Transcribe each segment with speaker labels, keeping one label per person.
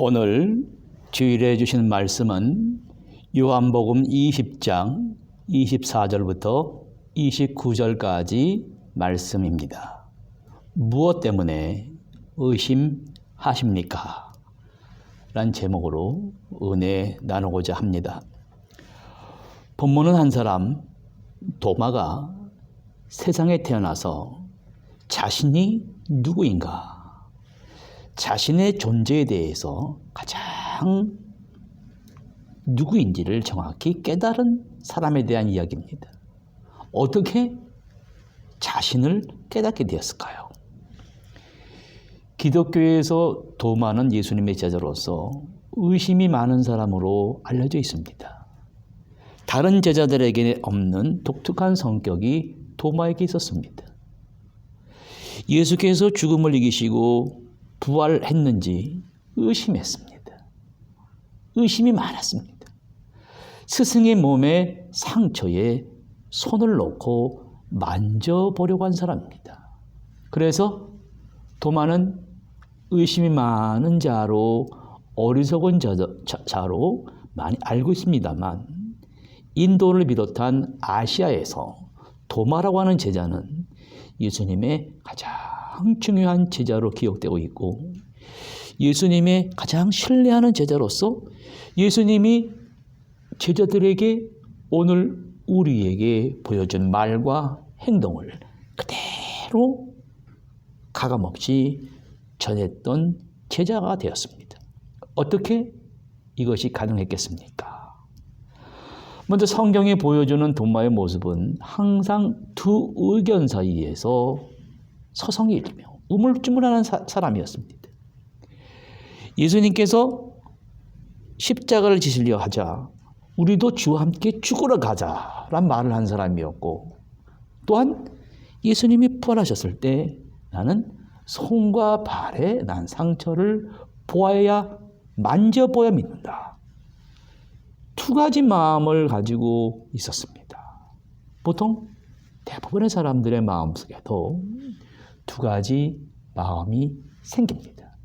Speaker 1: 오늘 주일에 주신 말씀은 요한복음 20장 24절부터 29절까지 말씀입니다. 무엇 때문에 의심하십니까? 라는 제목으로 은혜 나누고자 합니다. 본문은 한 사람 도마가 세상에 태어나서 자신이 누구인가, 자신의 존재에 대해서 가장 누구인지를 정확히 깨달은 사람에 대한 이야기입니다. 어떻게 자신을 깨닫게 되었을까요? 기독교에서 도마는 예수님의 제자로서 의심이 많은 사람으로 알려져 있습니다. 다른 제자들에게 없는 독특한 성격이 도마에게 있었습니다. 예수께서 죽음을 이기시고 부활했는지 의심했습니다. 의심이 많았습니다. 스승의 몸에 상처에 손을 놓고 만져보려고 한 사람입니다. 그래서 도마는 의심이 많은 자로, 어리석은 자로 많이 알고 있습니다만, 인도를 비롯한 아시아에서 도마라고 하는 제자는 예수님의 가장 중요한 제자로 기억되고 있고, 예수님의 가장 신뢰하는 제자로서 예수님이 제자들에게 오늘 우리에게 보여준 말과 행동을 그대로 가감없이 전했던 제자가 되었습니다. 어떻게 이것이 가능했겠습니까? 먼저 성경이 보여주는 도마의 모습은 항상 두 의견 사이에서 서성이 일며 우물쭈물하는 사람이었습니다. 예수님께서 십자가를 지시려 하자 우리도 주와 함께 죽으러 가자란 말을 한 사람이었고, 또한 예수님이 부활하셨을 때 나는 손과 발에 난 상처를 보아야, 만져보아야 믿는다. 두 가지 마음을 가지고 있었습니다. 보통 대부분의 사람들의 마음속에도 두 가지 마음이 생깁니다.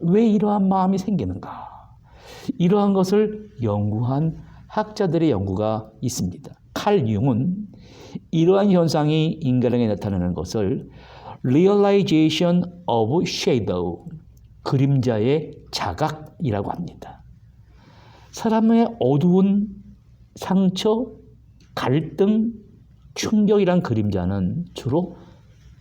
Speaker 1: 왜 이러한 마음이 생기는가? 이러한 것을 연구한 학자들의 연구가 있습니다. 칼 융은 이러한 현상이 인간에게 나타나는 것을 Realization of Shadow, 그림자의 자각이라고 합니다. 사람의 어두운 상처, 갈등, 충격이란 그림자는 주로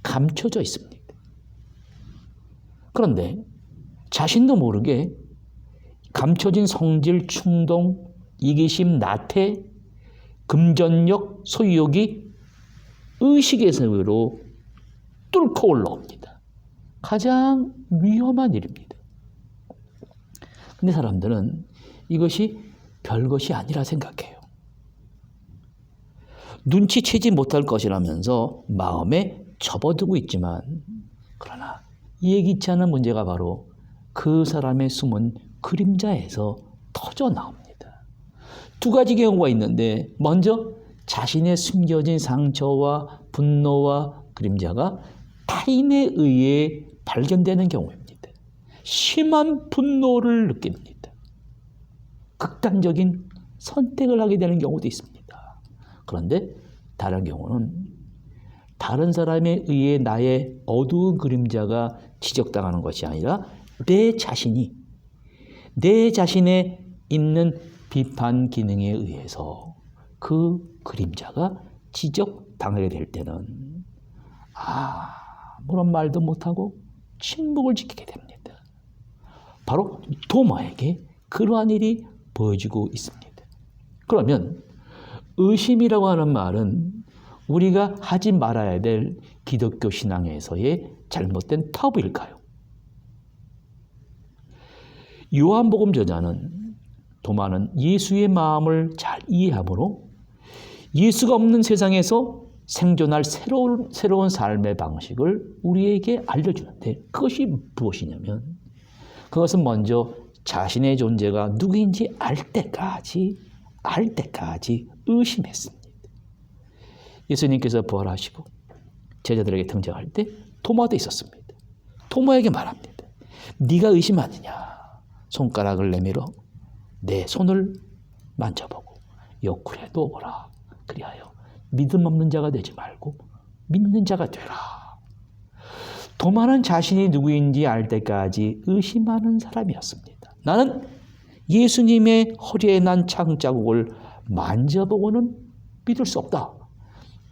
Speaker 1: 감춰져 있습니다. 그런데 자신도 모르게 감춰진 성질, 충동, 이기심, 나태, 금전력, 소유욕이 의식의 세계로 뚫고 올라옵니다. 가장 위험한 일입니다. 근데 사람들은 이것이 별것이 아니라 생각해요. 눈치채지 못할 것이라면서 마음에 접어두고 있지만, 그러나 예기치 않은 문제가 바로 그 사람의 숨은 그림자에서 터져 나옵니다. 두 가지 경우가 있는데, 먼저 자신의 숨겨진 상처와 분노와 그림자가 타인에 의해 발견되는 경우입니다. 심한 분노를 느낍니다. 극단적인 선택을 하게 되는 경우도 있습니다. 그런데 다른 경우는 다른 사람에 의해 나의 어두운 그림자가 지적당하는 것이 아니라 내 자신이 내 자신에 있는 비판 기능에 의해서 그 그림자가 지적당하게 될 때는 아무런 말도 못하고 침묵을 지키게 됩니다. 바로 도마에게 그러한 일이 보여지고 있습니다. 그러면 의심이라고 하는 말은 우리가 하지 말아야 될 기독교 신앙에서의 잘못된 터부일까요? 요한복음 저자는 도마는 예수의 마음을 잘 이해하므로 예수가 없는 세상에서 생존할 새로운 삶의 방식을 우리에게 알려주는데, 그것이 무엇이냐면, 그것은 먼저 자신의 존재가 누구인지 알 때까지 의심했습니다. 예수님께서 부활하시고 제자들에게 등장할 때 도마도 있었습니다. 도마에게 말합니다. 네가 의심하느냐? 손가락을 내밀어 내 손을 만져보고 옆구리에 놓으라. 그리하여 믿음 없는 자가 되지 말고 믿는 자가 되라. 도마는 자신이 누구인지 알 때까지 의심하는 사람이었습니다. 나는 예수님의 허리에 난 창자국을 만져보고는 믿을 수 없다.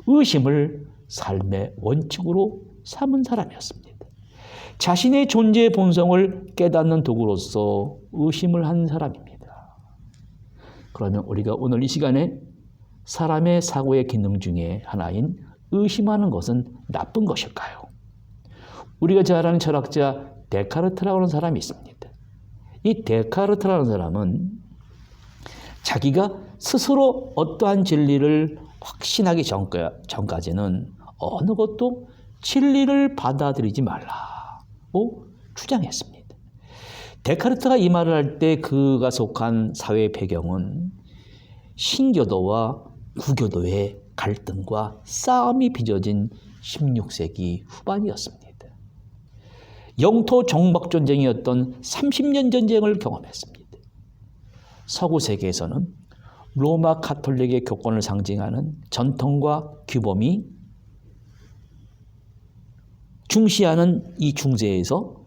Speaker 1: 의심을 삶의 원칙으로 삼은 사람이었습니다. 자신의 존재의 본성을 깨닫는 도구로서 의심을 한 사람입니다. 그러면 우리가 오늘 이 시간에 사람의 사고의 기능 중에 하나인 의심하는 것은 나쁜 것일까요? 우리가 잘 아는 철학자 데카르트라고 하는 사람이 있습니다. 이 데카르트라는 사람은 자기가 스스로 어떠한 진리를 확신하기 전까지는 어느 것도 진리를 받아들이지 말라고 주장했습니다. 데카르트가 이 말을 할 때 그가 속한 사회 배경은 신교도와 구교도의 갈등과 싸움이 빚어진 16세기 후반이었습니다. 영토 정복 전쟁이었던 30년 전쟁을 경험했습니다. 서구 세계에서는 로마 가톨릭의 교권을 상징하는 전통과 규범이 중시하는 이 중세에서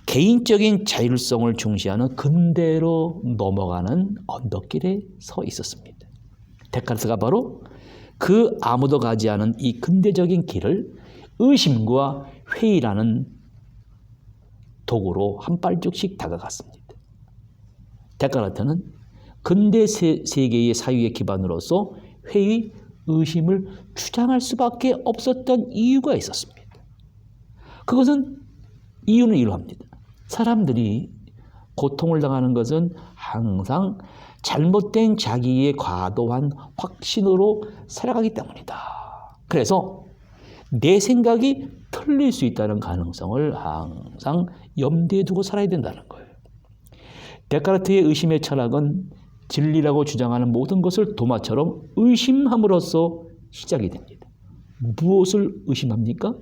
Speaker 1: 개인적인 자율성을 중시하는 근대로 넘어가는 언덕길에 서 있었습니다. 데카르트가 바로 그 아무도 가지 않은 이 근대적인 길을 의심과 회의라는 도구로 한 발짝씩 다가갔습니다. 데카르트는 근대 세계의 사유의 기반으로서 회의, 의심을 주장할 수밖에 없었던 이유가 있었습니다. 그것은 이유는 이러합니다. 사람들이 고통을 당하는 것은 항상 잘못된 자기의 과도한 확신으로 살아가기 때문이다. 그래서 내 생각이 틀릴 수 있다는 가능성을 항상 염두에 두고 살아야 된다는 거예요. 데카르트의 의심의 철학은 진리라고 주장하는 모든 것을 도마처럼 의심함으로써 시작이 됩니다. 무엇을 의심합니까?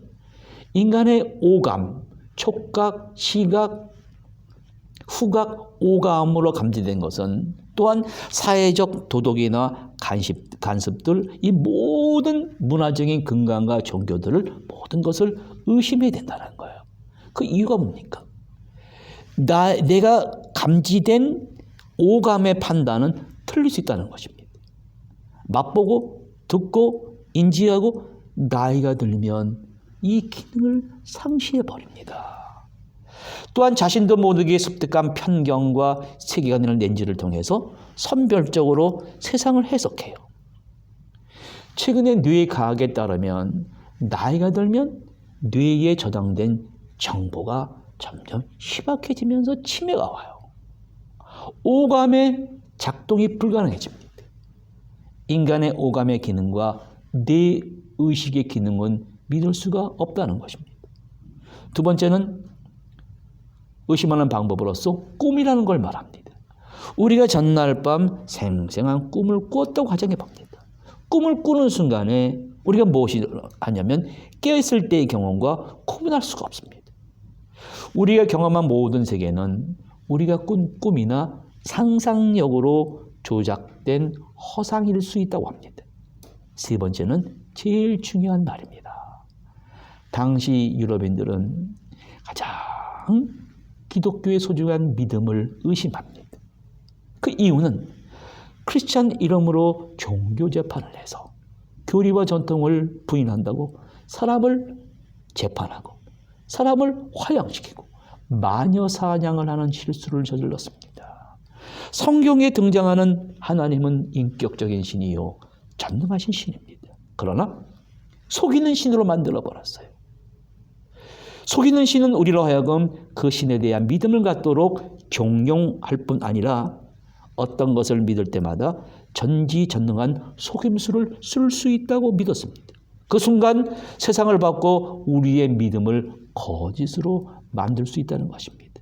Speaker 1: 인간의 오감, 촉각, 시각, 후각, 오감으로 감지된 것은 또한 사회적 도덕이나 간섭들, 이 모든 문화적인 근간과 종교들을 모든 것을 의심해야 된다는 거예요. 그 이유가 뭡니까? 내가 감지된 오감의 판단은 틀릴 수 있다는 것입니다. 맛보고 듣고 인지하고 나이가 들면 이 기능을 상실해 버립니다. 또한 자신도 모르게 습득한 편견과 세계관을 렌즈를 통해서 선별적으로 세상을 해석해요. 최근에 뇌의 과학에 따르면 나이가 들면 뇌에 저장된 정보가 점점 희박해지면서 치매가 와요. 오감의 작동이 불가능해집니다. 인간의 오감의 기능과 뇌 의식의 기능은 믿을 수가 없다는 것입니다. 두 번째는 의심하는 방법으로서 꿈이라는 걸 말합니다. 우리가 전날 밤 생생한 꿈을 꾸었다고 가정해 봅니다. 꿈을 꾸는 순간에 우리가 무엇이 하냐면 깨어있을 때의 경험과 구분할 수가 없습니다. 우리가 경험한 모든 세계는 우리가 꾼 꿈이나 상상력으로 조작된 허상일 수 있다고 합니다. 세 번째는 제일 중요한 말입니다. 당시 유럽인들은 가장 기독교의 소중한 믿음을 의심합니다. 그 이유는 크리스찬 이름으로 종교 재판을 해서 교리와 전통을 부인한다고 사람을 재판하고 사람을 화형시키고 마녀 사냥을 하는 실수를 저질렀습니다. 성경에 등장하는 하나님은 인격적인 신이요 전능하신 신입니다. 그러나 속이는 신으로 만들어버렸어요. 속이는 신은 우리로 하여금 그 신에 대한 믿음을 갖도록 종용할 뿐 아니라 어떤 것을 믿을 때마다 전지전능한 속임수를 쓸 수 있다고 믿었습니다. 그 순간 세상을 바꿔 우리의 믿음을 거짓으로 만들 수 있다는 것입니다.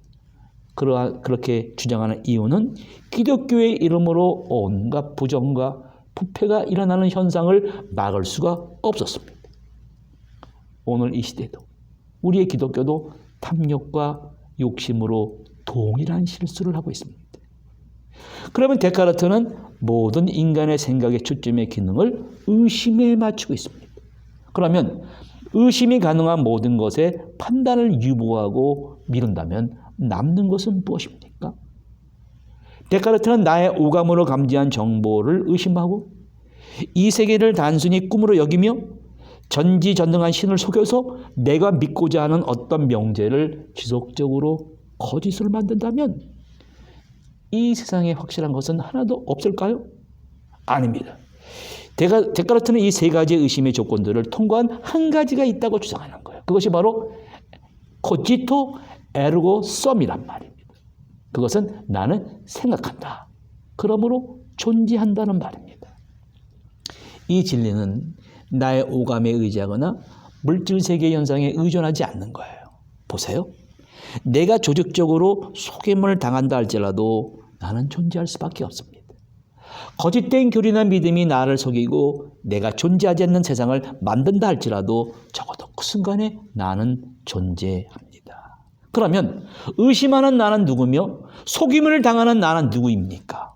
Speaker 1: 그렇게 주장하는 이유는 기독교의 이름으로 온갖 부정과 부패가 일어나는 현상을 막을 수가 없었습니다. 오늘 이 시대도 우리의 기독교도 탐욕과 욕심으로 동일한 실수를 하고 있습니다. 그러면 데카르트는 모든 인간의 생각의 초점의 기능을 의심에 맞추고 있습니다. 그러면 의심이 가능한 모든 것에 판단을 유보하고 미룬다면 남는 것은 무엇입니까? 데카르트는 나의 오감으로 감지한 정보를 의심하고 이 세계를 단순히 꿈으로 여기며 전지전능한 신을 속여서 내가 믿고자 하는 어떤 명제를 지속적으로 거짓으로 만든다면 이 세상에 확실한 것은 하나도 없을까요? 아닙니다. 데카르트는 이 세 가지 의심의 조건들을 통과한 한 가지가 있다고 주장하는 거예요. 그것이 바로 cogito ergo sum이란 말입니다. 그것은 나는 생각한다. 그러므로 존재한다는 말입니다. 이 진리는 나의 오감에 의지하거나 물질 세계 현상에 의존하지 않는 거예요. 보세요. 내가 조직적으로 속임을 당한다 할지라도 나는 존재할 수밖에 없습니다. 거짓된 교리나 믿음이 나를 속이고 내가 존재하지 않는 세상을 만든다 할지라도 적어도 그 순간에 나는 존재합니다. 그러면 의심하는 나는 누구며 속임을 당하는 나는 누구입니까?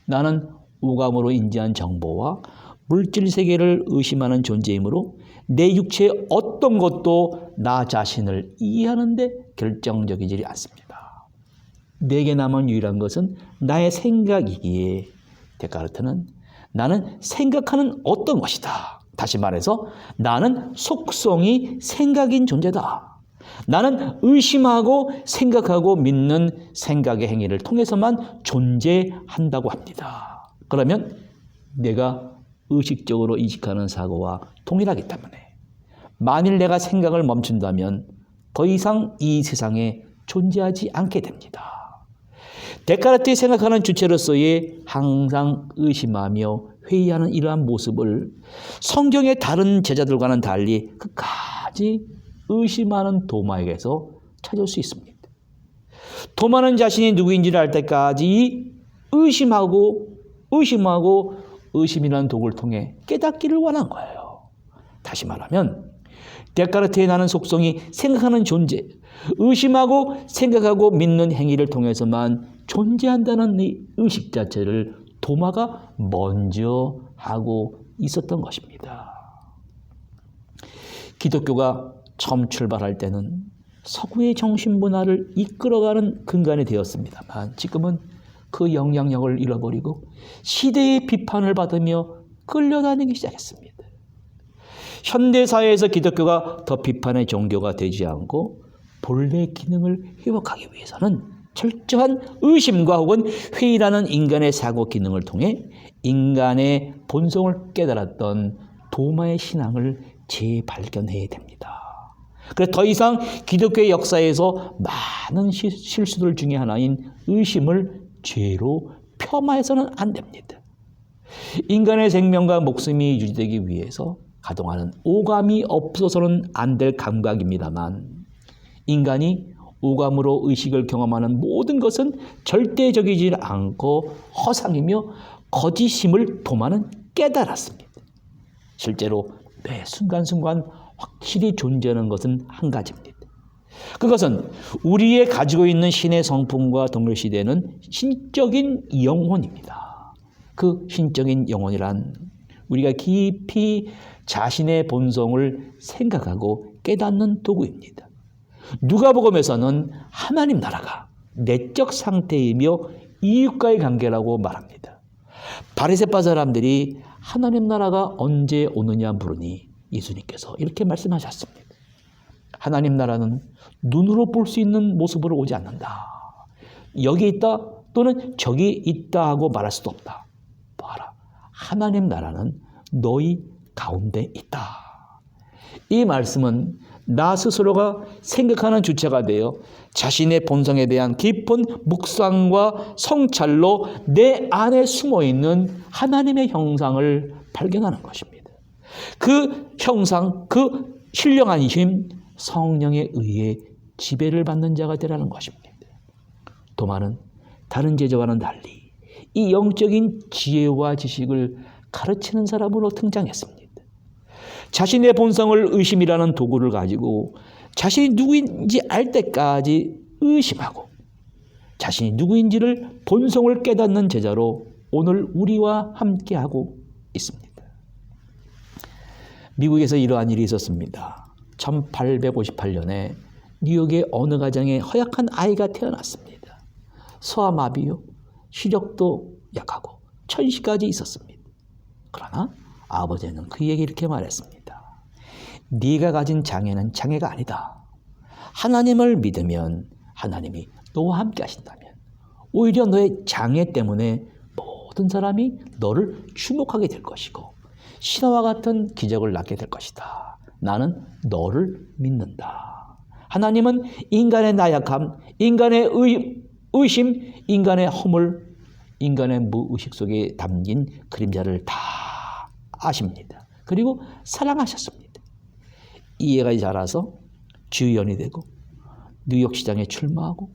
Speaker 1: 나는 오감으로 인지한 정보와 물질 세계를 의심하는 존재이므로 내 육체의 어떤 것도 나 자신을 이해하는 데 결정적이지 않습니다. 내게 남은 유일한 것은 나의 생각이기에 데카르트는 나는 생각하는 어떤 것이다. 다시 말해서 나는 속성이 생각인 존재다. 나는 의심하고 생각하고 믿는 생각의 행위를 통해서만 존재한다고 합니다. 그러면 내가 의식적으로 인식하는 사고와 동일하기 때문에 만일 내가 생각을 멈춘다면 더 이상 이 세상에 존재하지 않게 됩니다. 데카르트의 생각하는 주체로서의 항상 의심하며 회의하는 이러한 모습을 성경의 다른 제자들과는 달리 끝까지 의심하는 도마에게서 찾을 수 있습니다. 도마는 자신이 누구인지를 알 때까지 의심하고 의심이라는 도구를 통해 깨닫기를 원한 거예요. 다시 말하면 데카르트의 나는 속성이 생각하는 존재, 의심하고 생각하고 믿는 행위를 통해서만 존재한다는 이 의식 자체를 도마가 먼저 하고 있었던 것입니다. 기독교가 처음 출발할 때는 서구의 정신문화를 이끌어가는 근간이 되었습니다만 지금은 그 영향력을 잃어버리고 시대의 비판을 받으며 끌려다니기 시작했습니다. 현대사회에서 기독교가 더 비판의 종교가 되지 않고 본래 기능을 회복하기 위해서는 철저한 의심과 혹은 회의라는 인간의 사고 기능을 통해 인간의 본성을 깨달았던 도마의 신앙을 재발견해야 됩니다. 그래서 더 이상 기독교의 역사에서 많은 실수들 중에 하나인 의심을 죄로 폄하해서는 안 됩니다. 인간의 생명과 목숨이 유지되기 위해서 가동하는 오감이 없어서는 안 될 감각입니다만 인간이 오감으로 의식을 경험하는 모든 것은 절대적이지 않고 허상이며 거짓임을 도마는 깨달았습니다. 실제로 매 순간순간 확실히 존재하는 것은 한 가지입니다. 그것은 우리의 가지고 있는 신의 성품과 동일시되는 신적인 영혼입니다. 그 신적인 영혼이란 우리가 깊이 자신의 본성을 생각하고 깨닫는 도구입니다. 누가복음에서는 하나님 나라가 내적 상태이며 이웃과의 관계라고 말합니다. 바리새파 사람들이 하나님 나라가 언제 오느냐 물으니 예수님께서 이렇게 말씀하셨습니다. 하나님 나라는 눈으로 볼 수 있는 모습으로 오지 않는다. 여기 있다 또는 저기 있다 하고 말할 수도 없다. 봐라. 하나님 나라는 너희 가운데 있다. 이 말씀은 나 스스로가 생각하는 주체가 되어 자신의 본성에 대한 깊은 묵상과 성찰로 내 안에 숨어있는 하나님의 형상을 발견하는 것입니다. 그 형상, 그 신령한 힘, 성령에 의해 지배를 받는 자가 되라는 것입니다. 도마는 다른 제자와는 달리 이 영적인 지혜와 지식을 가르치는 사람으로 등장했습니다. 자신의 본성을 의심이라는 도구를 가지고 자신이 누구인지 알 때까지 의심하고 자신이 누구인지를 본성을 깨닫는 제자로 오늘 우리와 함께하고 있습니다. 미국에서 이러한 일이 있었습니다. 1858년에 뉴욕의 어느 가정에 허약한 아이가 태어났습니다. 소아마비요, 시력도 약하고 천시까지 있었습니다. 그러나 아버지는 그에게 이렇게 말했습니다. 네가 가진 장애는 장애가 아니다. 하나님을 믿으면 하나님이 너와 함께 하신다면 오히려 너의 장애 때문에 모든 사람이 너를 주목하게 될 것이고 신화와 같은 기적을 낳게 될 것이다. 나는 너를 믿는다. 하나님은 인간의 나약함, 인간의 의심, 인간의 허물, 인간의 무의식 속에 담긴 그림자를 다 아십니다. 그리고 사랑하셨습니다. 이 애가 자라서 주의원이 되고 뉴욕시장에 출마하고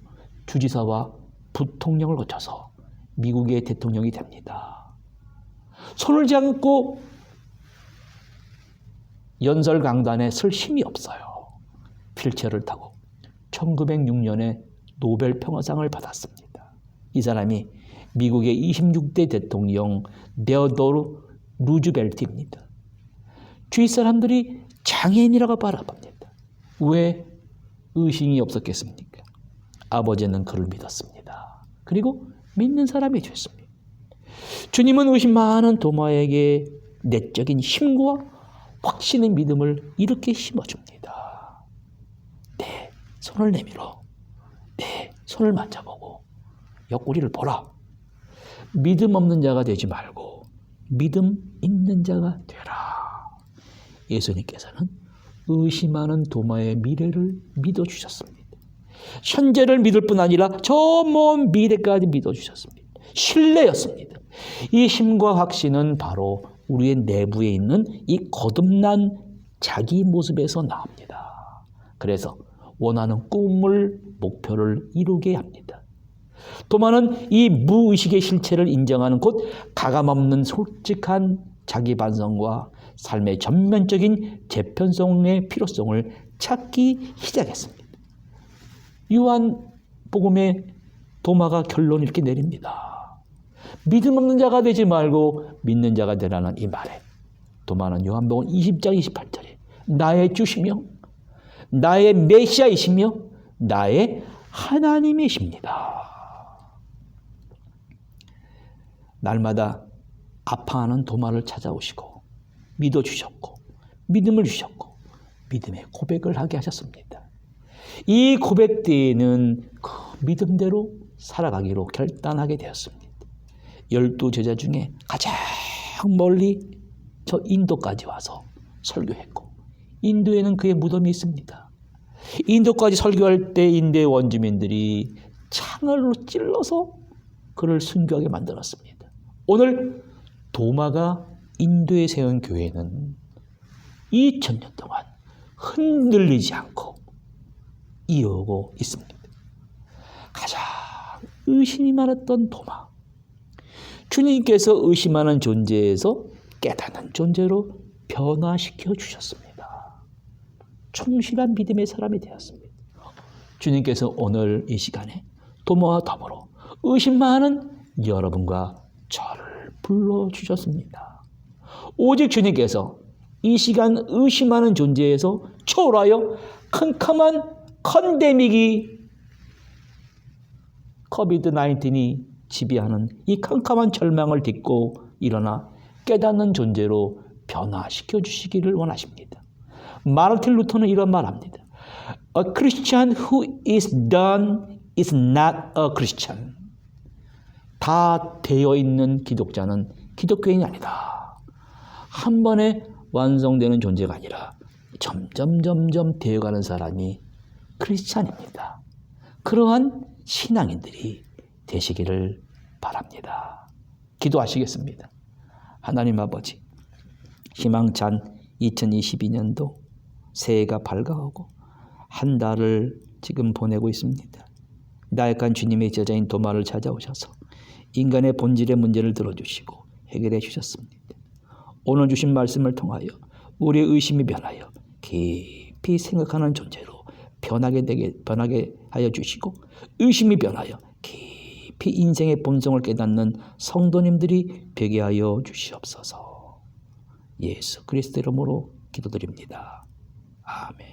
Speaker 1: 주지사와 부통령을 거쳐서 미국의 대통령이 됩니다. 손을 잡고 연설강단에 설 힘이 없어요. 휠체어를 타고 1906년에 노벨 평화상을 받았습니다. 이 사람이 미국의 26대 대통령 데오도르 루즈벨트입니다. 주위 사람들이 장애인이라고 바라봅니다. 왜 의심이 없었겠습니까? 아버지는 그를 믿었습니다. 그리고 믿는 사람이 됐습니다. 주님은 의심 많은 도마에게 내적인 힘과 확신의 믿음을 이렇게 심어줍니다. 내 손을 내밀어. 내 손을 만져보고 옆구리를 보라. 믿음 없는 자가 되지 말고 믿음 있는 자가 되라. 예수님께서는 의심하는 도마의 미래를 믿어주셨습니다. 현재를 믿을 뿐 아니라 저 먼 미래까지 믿어주셨습니다. 신뢰였습니다. 이 힘과 확신은 바로 우리의 내부에 있는 이 거듭난 자기 모습에서 나옵니다. 그래서 원하는 꿈을, 목표를 이루게 합니다. 도마는 이 무의식의 실체를 인정하는 곧 가감없는 솔직한 자기 반성과 삶의 전면적인 재편성의 필요성을 찾기 시작했습니다. 요한복음의 도마가 결론 이렇게 내립니다. 믿음 없는 자가 되지 말고 믿는 자가 되라는 이 말에 도마는 요한복음 20장 28절에 나의 주시며 나의 메시아이시며 나의 하나님이십니다. 날마다 아파하는 도마를 찾아오시고 믿어주셨고 믿음을 주셨고 믿음의 고백을 하게 하셨습니다. 이 고백 때에는 그 믿음대로 살아가기로 결단하게 되었습니다. 12 제자 중에 가장 멀리 저 인도까지 와서 설교했고 인도에는 그의 무덤이 있습니다. 인도까지 설교할 때 인도의 원주민들이 창으로 찔러서 그를 순교하게 만들었습니다. 오늘 도마가 인도에 세운 교회는 2000년 동안 흔들리지 않고 이어오고 있습니다. 가장 의심이 많았던 도마. 주님께서 의심하는 존재에서 깨닫는 존재로 변화시켜 주셨습니다. 충실한 믿음의 사람이 되었습니다. 주님께서 오늘 이 시간에 도마와 더불어 의심 많은 여러분과 저를 불러주셨습니다. 오직 주님께서 이 시간 의심하는 존재에서 초월하여 캄캄한 팬데믹이 코비드-19이 지배하는 이 캄캄한 절망을 딛고 일어나 깨닫는 존재로 변화시켜 주시기를 원하십니다. 마르틴 루터는 이런 말합니다. A Christian who is done is not a Christian. 다 되어 있는 기독자는 기독교인이 아니다. 한 번에 완성되는 존재가 아니라 점점 되어가는 사람이 크리스찬입니다. 그러한 신앙인들이 되시기를 바랍니다. 기도하시겠습니다. 하나님 아버지, 희망찬 2022년도 새해가 밝아오고 한 달을 지금 보내고 있습니다. 나약한 주님의 제자인 도마를 찾아오셔서 인간의 본질의 문제를 들어주시고 해결해 주셨습니다. 오늘 주신 말씀을 통하여 우리의 의심이 변하여 깊이 생각하는 존재로 변하게 하여 주시고 의심이 변하여 깊이 깊이 인생의 본성을 깨닫는 성도님들이 되게 하여 주시옵소서. 예수 그리스도 이름으로 기도드립니다. 아멘.